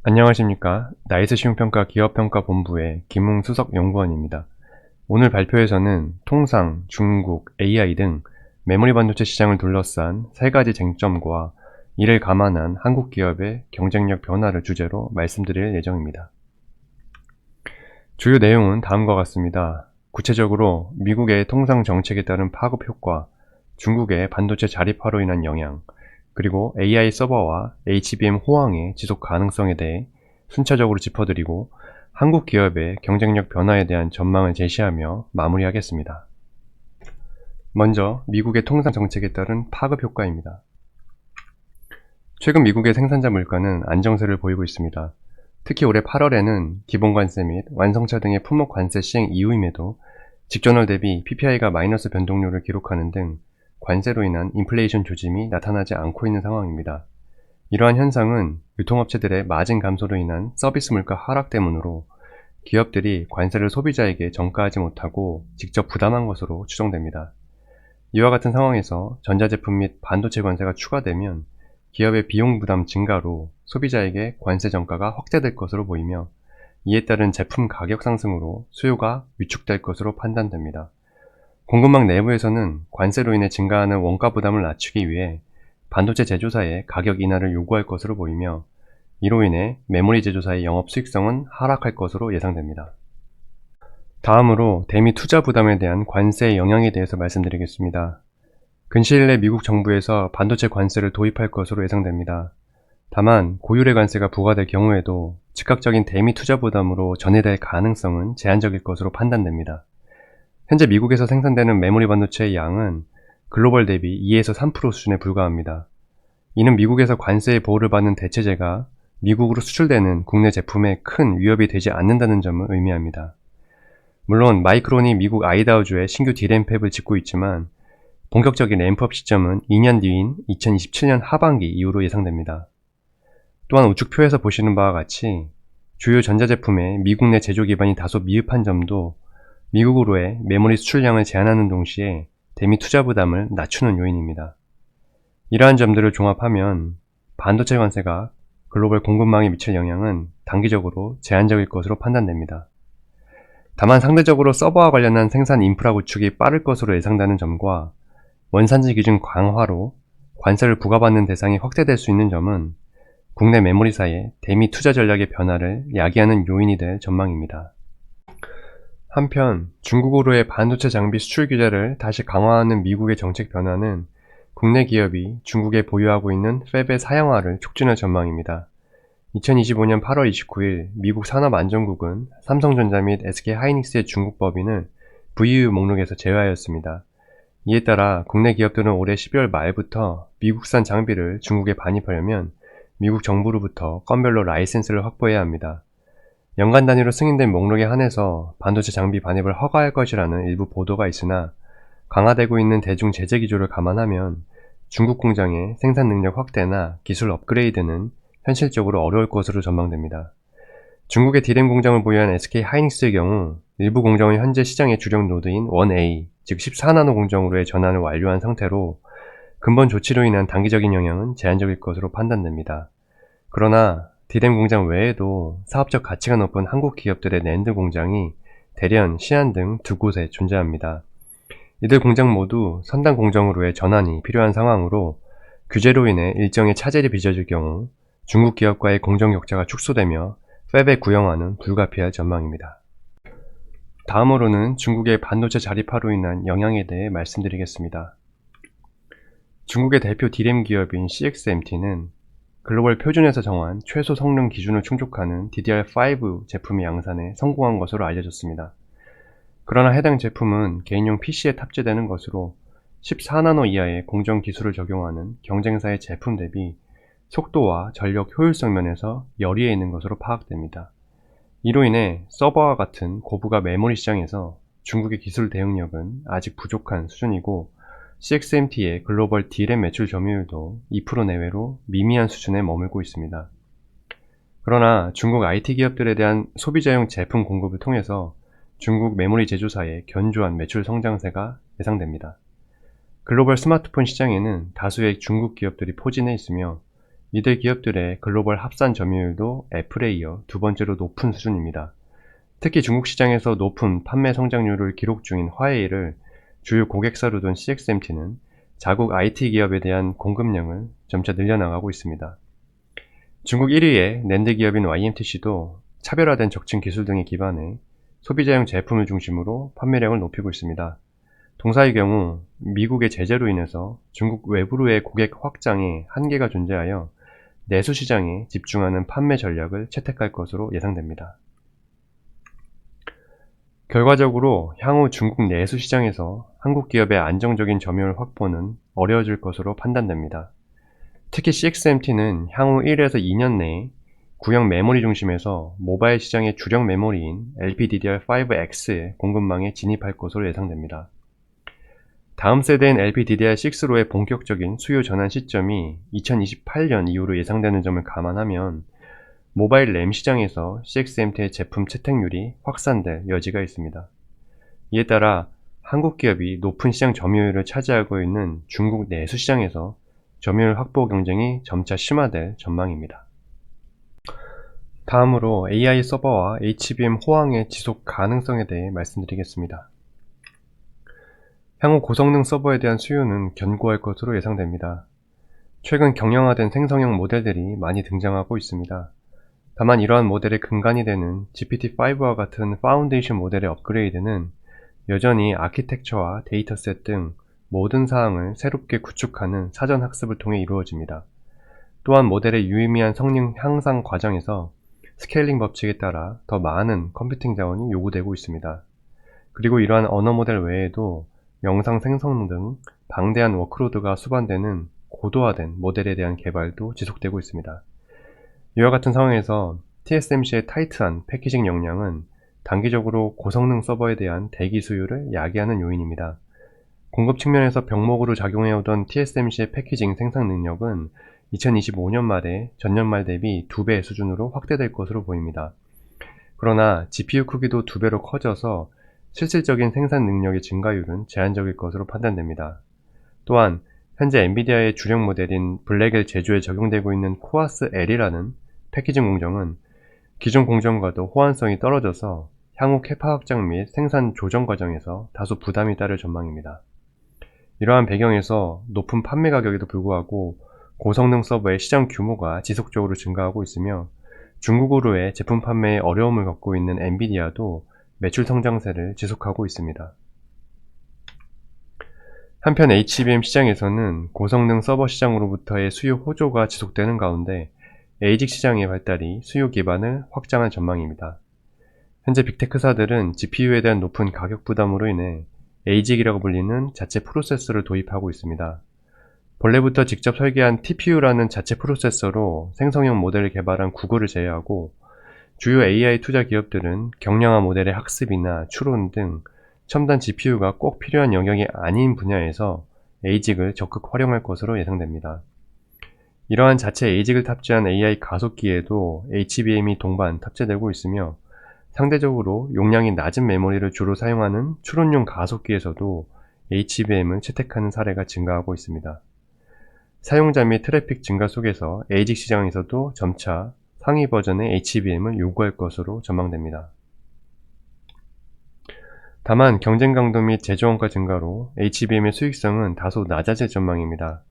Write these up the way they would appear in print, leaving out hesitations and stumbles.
안녕하십니까. 나이스 시용평가 기업평가본부의 김웅수석 연구원입니다. 오늘 발표에서는 통상, 중국, AI 등 메모리 반도체 시장을 둘러싼 세 가지 쟁점과 이를 감안한 한국 기업의 경쟁력 변화를 주제로 말씀드릴 예정입니다. 주요 내용은 다음과 같습니다. 구체적으로 미국의 통상 정책에 따른 파급 효과, 중국의 반도체 자립화로 인한 영향, 그리고 AI 서버와 HBM 호황의 지속 가능성에 대해 순차적으로 짚어드리고 한국 기업의 경쟁력 변화에 대한 전망을 제시하며 마무리하겠습니다. 먼저 미국의 통상 정책에 따른 파급 효과입니다. 최근 미국의 생산자 물가는 안정세를 보이고 있습니다. 특히 올해 8월에는 기본관세 및 완성차 등의 품목 관세 시행 이후임에도 직전월 대비 PPI가 마이너스 변동률을 기록하는 등 관세로 인한 인플레이션 조짐이 나타나지 않고 있는 상황입니다. 이러한 현상은 유통업체들의 마진 감소로 인한 서비스 물가 하락 때문으로 기업들이 관세를 소비자에게 전가하지 못하고 직접 부담한 것으로 추정됩니다. 이와 같은 상황에서 전자제품 및 반도체 관세가 추가되면 기업의 비용 부담 증가로 소비자에게 관세 전가가 확대될 것으로 보이며 이에 따른 제품 가격 상승으로 수요가 위축될 것으로 판단됩니다. 공급망 내부에서는 관세로 인해 증가하는 원가 부담을 낮추기 위해 반도체 제조사의 가격 인하를 요구할 것으로 보이며 이로 인해 메모리 제조사의 영업 수익성은 하락할 것으로 예상됩니다. 다음으로 대미 투자 부담에 대한 관세의 영향에 대해서 말씀드리겠습니다. 근시일 내 미국 정부에서 반도체 관세를 도입할 것으로 예상됩니다. 다만 고율의 관세가 부과될 경우에도 즉각적인 대미 투자 부담으로 전해될 가능성은 제한적일 것으로 판단됩니다. 현재 미국에서 생산되는 메모리 반도체의 양은 글로벌 대비 2에서 3% 수준에 불과합니다. 이는 미국에서 관세의 보호를 받는 대체재가 미국으로 수출되는 국내 제품에 큰 위협이 되지 않는다는 점을 의미합니다. 물론 마이크론이 미국 아이다호주에 신규 D램 팹을 짓고 있지만 본격적인 램프업 시점은 2년 뒤인 2027년 하반기 이후로 예상됩니다. 또한 우측표에서 보시는 바와 같이 주요 전자제품의 미국 내 제조 기반이 다소 미흡한 점도 미국으로의 메모리 수출량을 제한하는 동시에 대미 투자 부담을 낮추는 요인입니다. 이러한 점들을 종합하면 반도체 관세가 글로벌 공급망에 미칠 영향은 단기적으로 제한적일 것으로 판단됩니다. 다만 상대적으로 서버와 관련한 생산 인프라 구축이 빠를 것으로 예상되는 점과 원산지 기준 강화로 관세를 부과받는 대상이 확대될 수 있는 점은 국내 메모리사의 대미 투자 전략의 변화를 야기하는 요인이 될 전망입니다. 한편 중국으로의 반도체 장비 수출 규제를 다시 강화하는 미국의 정책 변화는 국내 기업이 중국에 보유하고 있는 팹의 사양화를 촉진할 전망입니다. 2025년 8월 29일 미국 산업안전국은 삼성전자 및 SK하이닉스의 중국 법인을 VEU 목록에서 제외하였습니다. 이에 따라 국내 기업들은 올해 12월 말부터 미국산 장비를 중국에 반입하려면 미국 정부로부터 건별로 라이센스를 확보해야 합니다. 연간 단위로 승인된 목록에 한해서 반도체 장비 반입을 허가할 것이라는 일부 보도가 있으나 강화되고 있는 대중 제재 기조를 감안하면 중국 공장의 생산 능력 확대나 기술 업그레이드는 현실적으로 어려울 것으로 전망됩니다. 중국의 D램 공장을 보유한 SK하이닉스의 경우 일부 공정은 현재 시장의 주력 노드인 1A, 즉 14나노 공정으로의 전환을 완료한 상태로 근본 조치로 인한 단기적인 영향은 제한적일 것으로 판단됩니다. 그러나 D램 공장 외에도 사업적 가치가 높은 한국 기업들의 낸드 공장이 대련, 시안 등 두 곳에 존재합니다. 이들 공장 모두 선단 공정으로의 전환이 필요한 상황으로 규제로 인해 일정의 차질이 빚어질 경우 중국 기업과의 공정 격차가 축소되며 팹의 구형화는 불가피할 전망입니다. 다음으로는 중국의 반도체 자립화로 인한 영향에 대해 말씀드리겠습니다. 중국의 대표 D램 기업인 CXMT는 글로벌 표준에서 정한 최소 성능 기준을 충족하는 DDR5 제품의 양산에 성공한 것으로 알려졌습니다. 그러나 해당 제품은 개인용 PC에 탑재되는 것으로 14나노 이하의 공정 기술을 적용하는 경쟁사의 제품 대비 속도와 전력 효율성 면에서 열의에 있는 것으로 파악됩니다. 이로 인해 서버와 같은 고부가 메모리 시장에서 중국의 기술 대응력은 아직 부족한 수준이고 CXMT의 글로벌 D램 매출 점유율도 2% 내외로 미미한 수준에 머물고 있습니다. 그러나 중국 IT 기업들에 대한 소비자용 제품 공급을 통해서 중국 메모리 제조사의 견조한 매출 성장세가 예상됩니다. 글로벌 스마트폰 시장에는 다수의 중국 기업들이 포진해 있으며 이들 기업들의 글로벌 합산 점유율도 애플에 이어 두 번째로 높은 수준입니다. 특히 중국 시장에서 높은 판매 성장률을 기록 중인 화웨이를 주요 고객사로 둔 CXMT는 자국 IT 기업에 대한 공급량을 점차 늘려나가고 있습니다. 중국 1위의 낸드 기업인 YMTC도 차별화된 적층 기술 등에 기반해 소비자용 제품을 중심으로 판매량을 높이고 있습니다. 동사의 경우 미국의 제재로 인해서 중국 외부로의 고객 확장에 한계가 존재하여 내수 시장에 집중하는 판매 전략을 채택할 것으로 예상됩니다. 결과적으로 향후 중국 내수 시장에서 한국 기업의 안정적인 점유율 확보는 어려워질 것으로 판단됩니다. 특히 CXMT는 향후 1에서 2년 내에 구형 메모리 중심에서 모바일 시장의 주력 메모리인 LPDDR5X의 공급망에 진입할 것으로 예상됩니다. 다음 세대인 LPDDR6로의 본격적인 수요 전환 시점이 2028년 이후로 예상되는 점을 감안하면 모바일 램 시장에서 CXMT의 제품 채택률이 확산될 여지가 있습니다. 이에 따라 한국 기업이 높은 시장 점유율을 차지하고 있는 중국 내수 시장에서 점유율 확보 경쟁이 점차 심화될 전망입니다. 다음으로 AI 서버와 HBM 호황의 지속 가능성에 대해 말씀드리겠습니다. 향후 고성능 서버에 대한 수요는 견고할 것으로 예상됩니다. 최근 경량화된 생성형 모델들이 많이 등장하고 있습니다. 다만 이러한 모델의 근간이 되는 GPT-5와 같은 파운데이션 모델의 업그레이드는 여전히 아키텍처와 데이터셋 등 모든 사항을 새롭게 구축하는 사전 학습을 통해 이루어집니다. 또한 모델의 유의미한 성능 향상 과정에서 스케일링 법칙에 따라 더 많은 컴퓨팅 자원이 요구되고 있습니다. 그리고 이러한 언어 모델 외에도 영상 생성 등 방대한 워크로드가 수반되는 고도화된 모델에 대한 개발도 지속되고 있습니다. 이와 같은 상황에서 TSMC의 타이트한 패키징 역량은 단기적으로 고성능 서버에 대한 대기 수요를 야기하는 요인입니다. 공급 측면에서 병목으로 작용해오던 TSMC의 패키징 생산 능력은 2025년 말에 전년 말 대비 2배 수준으로 확대될 것으로 보입니다. 그러나 GPU 크기도 2배로 커져서 실질적인 생산 능력의 증가율은 제한적일 것으로 판단됩니다. 또한 현재 엔비디아의 주력 모델인 블랙엘 제조에 적용되고 있는 코아스 L이라는 패키징 공정은 기존 공정과도 호환성이 떨어져서 향후 캐파 확장 및 생산 조정 과정에서 다소 부담이 따를 전망입니다. 이러한 배경에서 높은 판매 가격에도 불구하고 고성능 서버의 시장 규모가 지속적으로 증가하고 있으며 중국으로의 제품 판매에 어려움을 겪고 있는 엔비디아도 매출 성장세를 지속하고 있습니다. 한편 HBM 시장에서는 고성능 서버 시장으로부터의 수요 호조가 지속되는 가운데 ASIC 시장의 발달이 수요 기반을 확장할 전망입니다. 현재 빅테크사들은 GPU에 대한 높은 가격 부담으로 인해 ASIC이라고 불리는 자체 프로세서를 도입하고 있습니다. 본래부터 직접 설계한 TPU라는 자체 프로세서로 생성형 모델을 개발한 구글을 제외하고 주요 AI 투자 기업들은 경량화 모델의 학습이나 추론 등 첨단 GPU가 꼭 필요한 영역이 아닌 분야에서 ASIC을 적극 활용할 것으로 예상됩니다. 이러한 자체 ASIC을 탑재한 AI 가속기에도 HBM이 동반 탑재되고 있으며 상대적으로 용량이 낮은 메모리를 주로 사용하는 추론용 가속기에서도 HBM을 채택하는 사례가 증가하고 있습니다. 사용자 및 트래픽 증가 속에서 ASIC 시장에서도 점차 상위 버전의 HBM을 요구할 것으로 전망됩니다. 다만 경쟁 강도 및 제조 원가 증가로 HBM의 수익성은 다소 낮아질 전망입니다.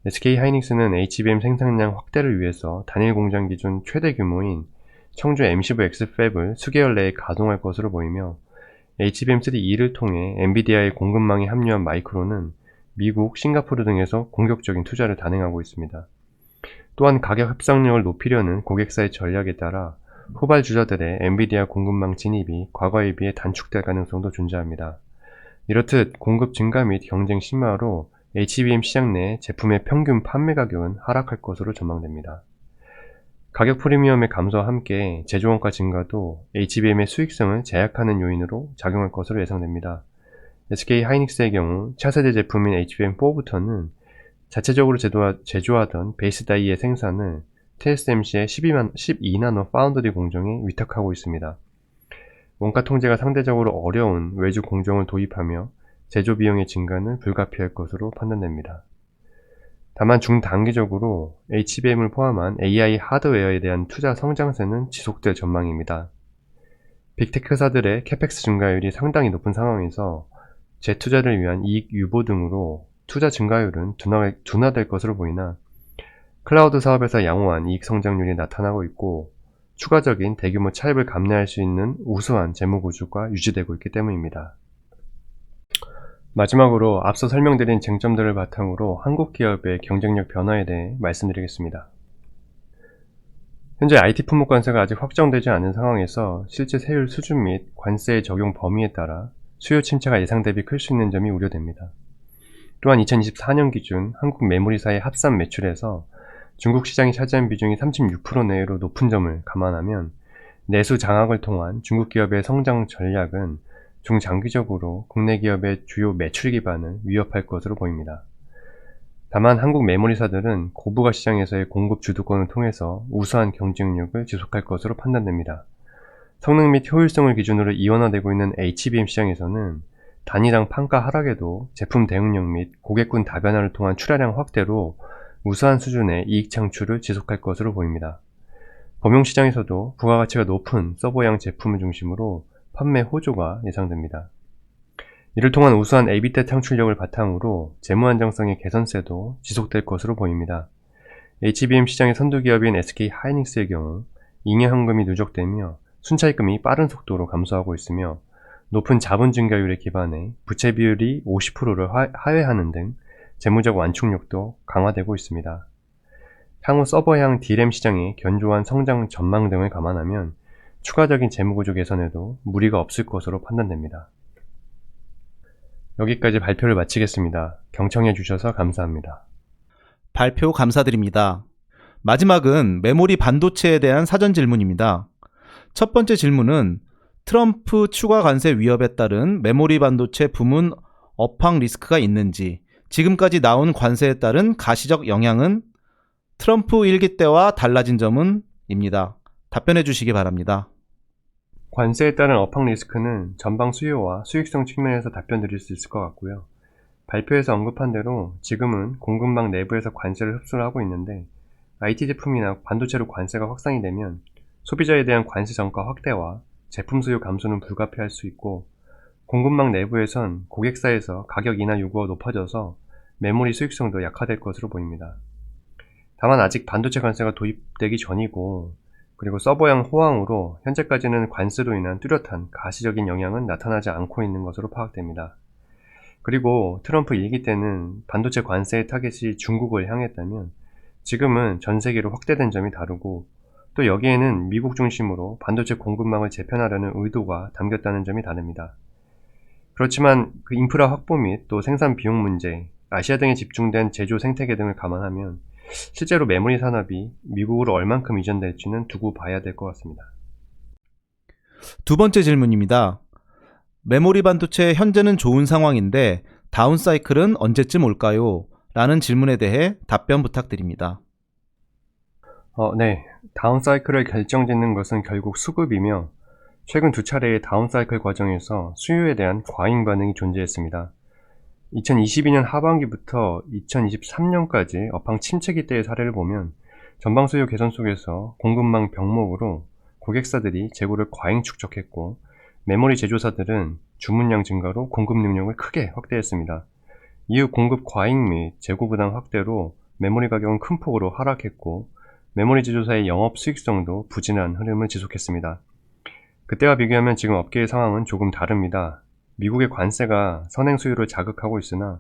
SK하이닉스는 HBM 생산량 확대를 위해서 단일 공장 기준 최대 규모인 청주 M15X 팹을 수개월 내에 가동할 것으로 보이며 HBM3E를 통해 엔비디아의 공급망에 합류한 마이크론은 미국, 싱가포르 등에서 공격적인 투자를 단행하고 있습니다. 또한 가격 협상력을 높이려는 고객사의 전략에 따라 후발 주자들의 엔비디아 공급망 진입이 과거에 비해 단축될 가능성도 존재합니다. 이렇듯 공급 증가 및 경쟁 심화로 HBM 시장 내 제품의 평균 판매 가격은 하락할 것으로 전망됩니다. 가격 프리미엄의 감소와 함께 제조 원가 증가도 HBM의 수익성을 제약하는 요인으로 작용할 것으로 예상됩니다. SK하이닉스의 경우 차세대 제품인 HBM4부터는 자체적으로 제조하던 베이스 다이의 생산을 TSMC의 12나노 파운드리 공정에 위탁하고 있습니다. 원가 통제가 상대적으로 어려운 외주 공정을 도입하며 제조 비용의 증가는 불가피할 것으로 판단됩니다. 다만 중단기적으로 HBM을 포함한 AI 하드웨어에 대한 투자 성장세는 지속될 전망입니다. 빅테크사들의 캐펙스 증가율이 상당히 높은 상황에서 재투자를 위한 이익 유보 등으로 투자 증가율은 둔화될 것으로 보이나 클라우드 사업에서 양호한 이익 성장률이 나타나고 있고 추가적인 대규모 차입을 감내할 수 있는 우수한 재무 구조가 유지되고 있기 때문입니다. 마지막으로 앞서 설명드린 쟁점들을 바탕으로 한국 기업의 경쟁력 변화에 대해 말씀드리겠습니다. 현재 IT 품목 관세가 아직 확정되지 않은 상황에서 실제 세율 수준 및 관세의 적용 범위에 따라 수요 침체가 예상 대비 클 수 있는 점이 우려됩니다. 또한 2024년 기준 한국 메모리사의 합산 매출에서 중국 시장이 차지한 비중이 36% 내외로 높은 점을 감안하면 내수 장악을 통한 중국 기업의 성장 전략은 중장기적으로 국내 기업의 주요 매출 기반을 위협할 것으로 보입니다. 다만 한국 메모리사들은 고부가 시장에서의 공급 주도권을 통해서 우수한 경쟁력을 지속할 것으로 판단됩니다. 성능 및 효율성을 기준으로 이원화되고 있는 HBM 시장에서는 단위당 판가 하락에도 제품 대응력 및 고객군 다변화를 통한 출하량 확대로 우수한 수준의 이익 창출을 지속할 것으로 보입니다. 범용 시장에서도 부가가치가 높은 서버형 제품을 중심으로 판매 호조가 예상됩니다. 이를 통한 우수한 EBITDA 창출력을 바탕으로 재무 안정성의 개선세도 지속될 것으로 보입니다. HBM 시장의 선두기업인 SK하이닉스의 경우 잉여 현금이 누적되며 순차입금이 빠른 속도로 감소하고 있으며 높은 자본 증가율에 기반해 부채 비율이 50%를 하회하는 등 재무적 완충력도 강화되고 있습니다. 향후 서버향 D램 시장의 견조한 성장 전망 등을 감안하면 추가적인 재무구조 개선에도 무리가 없을 것으로 판단됩니다. 여기까지 발표를 마치겠습니다. 경청해 주셔서 감사합니다. 발표 감사드립니다. 마지막은 메모리 반도체에 대한 사전 질문입니다. 첫 번째 질문은 트럼프 추가 관세 위협에 따른 메모리 반도체 부문 업황 리스크가 있는지, 지금까지 나온 관세에 따른 가시적 영향은 트럼프 1기 때와 달라진 점은? 입니다. 답변해 주시기 바랍니다. 관세에 따른 업황 리스크는 전방 수요와 수익성 측면에서 답변 드릴 수 있을 것 같고요. 발표에서 언급한 대로 지금은 공급망 내부에서 관세를 흡수를 하고 있는데 IT 제품이나 반도체로 관세가 확산이 되면 소비자에 대한 관세 전가 확대와 제품 수요 감소는 불가피할 수 있고 공급망 내부에선 고객사에서 가격 인하 요구가 높아져서 메모리 수익성도 약화될 것으로 보입니다. 다만 아직 반도체 관세가 도입되기 전이고 그리고 서버형 호황으로 현재까지는 관세로 인한 뚜렷한 가시적인 영향은 나타나지 않고 있는 것으로 파악됩니다. 그리고 트럼프 1기 때는 반도체 관세의 타겟이 중국을 향했다면 지금은 전 세계로 확대된 점이 다르고 또 여기에는 미국 중심으로 반도체 공급망을 재편하려는 의도가 담겼다는 점이 다릅니다. 그렇지만 그 인프라 확보 및 또 생산 비용 문제, 아시아 등에 집중된 제조 생태계 등을 감안하면 실제로 메모리 산업이 미국으로 얼만큼 이전될지는 두고 봐야 될 것 같습니다. 두 번째 질문입니다. 메모리 반도체 현재는 좋은 상황인데 다운 사이클은 언제쯤 올까요? 라는 질문에 대해 답변 부탁드립니다. 네. 다운 사이클을 결정짓는 것은 결국 수급이며 최근 두 차례의 다운 사이클 과정에서 수요에 대한 과잉 반응이 존재했습니다. 2022년 하반기부터 2023년까지 업황 침체기 때의 사례를 보면 전방 수요 개선 속에서 공급망 병목으로 고객사들이 재고를 과잉 축적했고 메모리 제조사들은 주문량 증가로 공급 능력을 크게 확대했습니다. 이후 공급 과잉 및 재고 부담 확대로 메모리 가격은 큰 폭으로 하락했고 메모리 제조사의 영업 수익성도 부진한 흐름을 지속했습니다. 그때와 비교하면 지금 업계의 상황은 조금 다릅니다. 미국의 관세가 선행 수요를 자극하고 있으나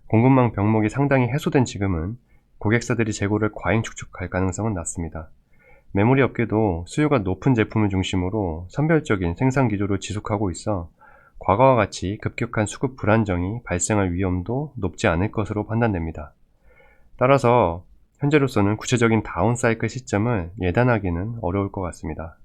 공급망 병목이 상당히 해소된 지금은 고객사들이 재고를 과잉 축적할 가능성은 낮습니다. 메모리 업계도 수요가 높은 제품을 중심으로 선별적인 생산 기조를 지속하고 있어 과거와 같이 급격한 수급 불안정이 발생할 위험도 높지 않을 것으로 판단됩니다. 따라서 현재로서는 구체적인 다운 사이클 시점을 예단하기는 어려울 것 같습니다.